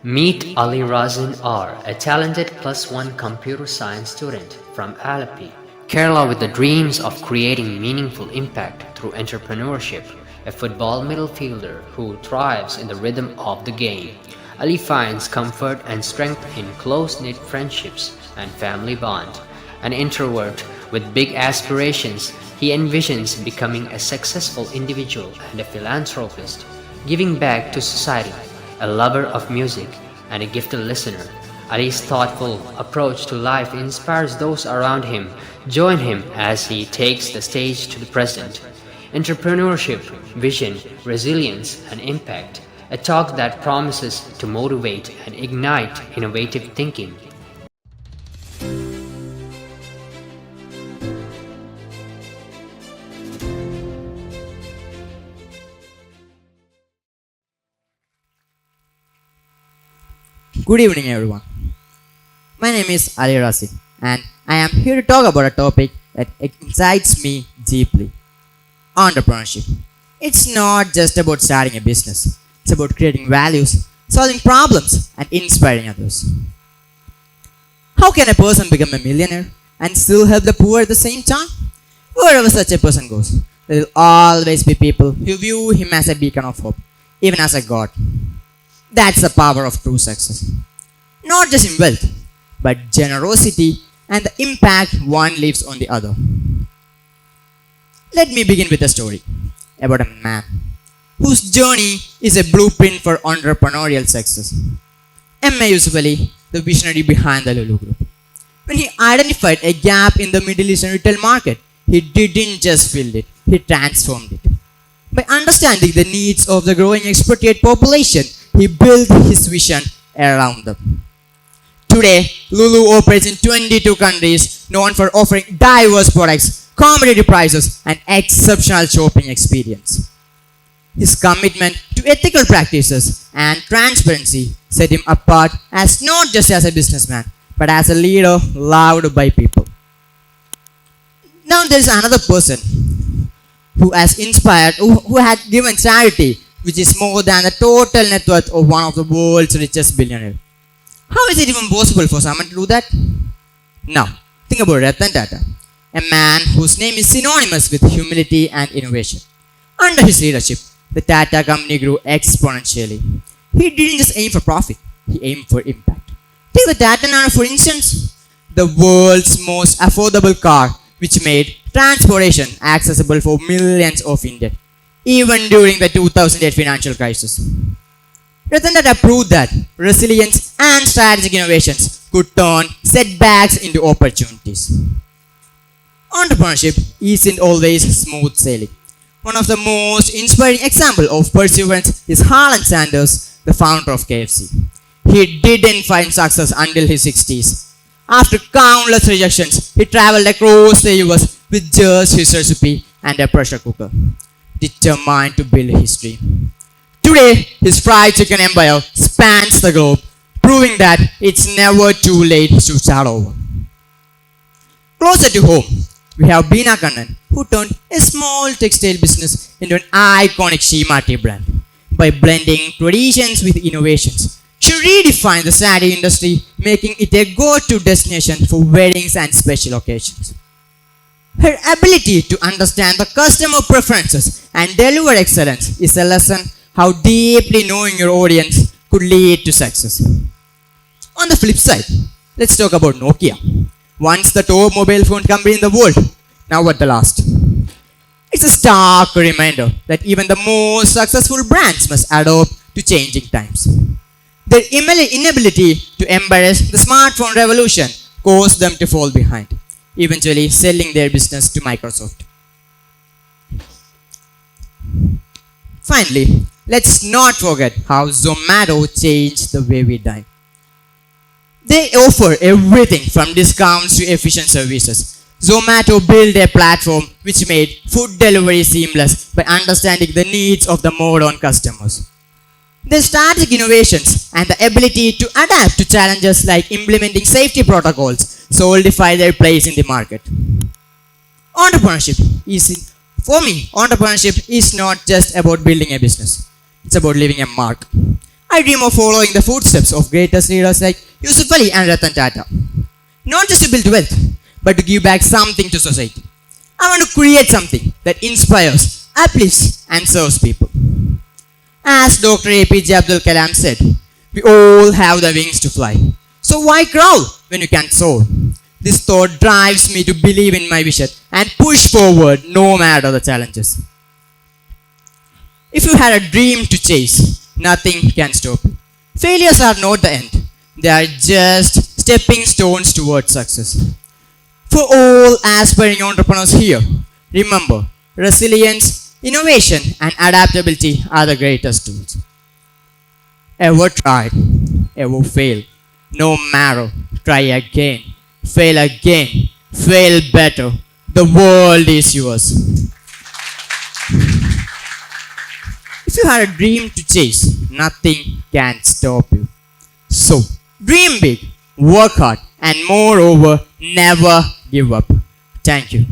Meet Ali Raazin R, a talented +1 computer science student from Alleppey, Kerala, with the dreams of creating meaningful impact through entrepreneurship. A football midfielder who thrives in the rhythm of the game, Ali finds comfort and strength in close-knit friendships and family bond. An introvert with big aspirations, he envisions becoming a successful individual and a philanthropist, giving back to society. A lover of music and a gifted listener, Ali's thoughtful approach to life inspires those around him. Join him as he takes the stage to the present. Entrepreneurship, vision, resilience, and impact. A talk that promises to motivate and ignite innovative thinking. Good evening, everyone. My name is Ali Raazin, and I am here to talk about a topic that excites me deeply: entrepreneurship. It's not just about starting a business, it's about creating values, solving problems, and inspiring others. How can a person become a millionaire and still help the poor at the same time? Wherever such a person goes, there will always be people who view him as a beacon of hope, even as a god. That's the power of true success. Not just in wealth, but generosity and the impact one leaves on the other. Let me begin with a story about a man whose journey is a blueprint for entrepreneurial success. M.A. Yusufali, the visionary behind the Lulu Group. When he identified a gap in the Middle Eastern retail market, he didn't just fill it, he transformed it. By understanding the needs of the growing expatriate population, he built his vision around them. Today, Lulu operates in 22 countries, known for offering diverse products, competitive prices, and exceptional shopping experience. His commitment to ethical practices and transparency set him apart as not just as a businessman, but as a leader loved by people. Now there is another person who has inspired, who had given charity, which is more than the total net worth of one of the world's richest billionaires. How is it even possible for someone to do that? Now, think about Ratan Tata, a man whose name is synonymous with humility and innovation. Under his leadership, the Tata company grew exponentially. He didn't just aim for profit, he aimed for impact. Take the Tata Nano for instance, the world's most affordable car, which made transportation accessible for millions of Indians, even during the 2008 financial crisis. Ratan Tata proved that resilience and strategic innovations could turn setbacks into opportunities. Entrepreneurship isn't always smooth sailing. One of the most inspiring examples of perseverance is Harlan Sanders, the founder of KFC. He didn't find success until his 60s. After countless rejections, he traveled across the US with just his recipe and a pressure cooker, determined to build history. Today, his fried chicken empire spans the globe, proving that it's never too late to start over. Closer to home, we have Beena Kannan, who turned a small textile business into an iconic Shima tea brand. By blending traditions with innovations, she redefined the sari industry, making it a go-to destination for weddings and special occasions. Her ability to understand the customer preferences and deliver excellence is a lesson how deeply knowing your audience could lead to success. On the flip side, let's talk about Nokia. Once the top mobile phone company in the world, now at the last. It's a stark reminder that even the most successful brands must adapt to changing times. Their inability to embrace the smartphone revolution caused them to fall behind, eventually selling their business to Microsoft. Finally, let's not forget how Zomato changed the way we dine. They offer everything from discounts to efficient services. Zomato built a platform which made food delivery seamless by understanding the needs of the modern customers. Their strategic innovations and the ability to adapt to challenges like implementing safety protocols solidify their place in the market. Entrepreneurship is not just about building a business. It's about leaving a mark. I dream of following the footsteps of greatest leaders like Yusuf Ali and Ratan Tata. Not just to build wealth, but to give back something to society. I want to create something that inspires, uplifts, and serves people. As Dr. APJ Abdul Kalam said, we all have the wings to fly. So why crawl when you can soar? This thought drives me to believe in my vision and push forward no matter the challenges. If you had a dream to chase, nothing can stop you. Failures are not the end. They are just stepping stones towards success. For all aspiring entrepreneurs here, remember, resilience, innovation, and adaptability are the greatest tools. Ever tried, ever failed, no matter, try again, fail better. The world is yours. If you had a dream to chase, nothing can stop you. So, dream big, work hard, and moreover, never give up. Thank you.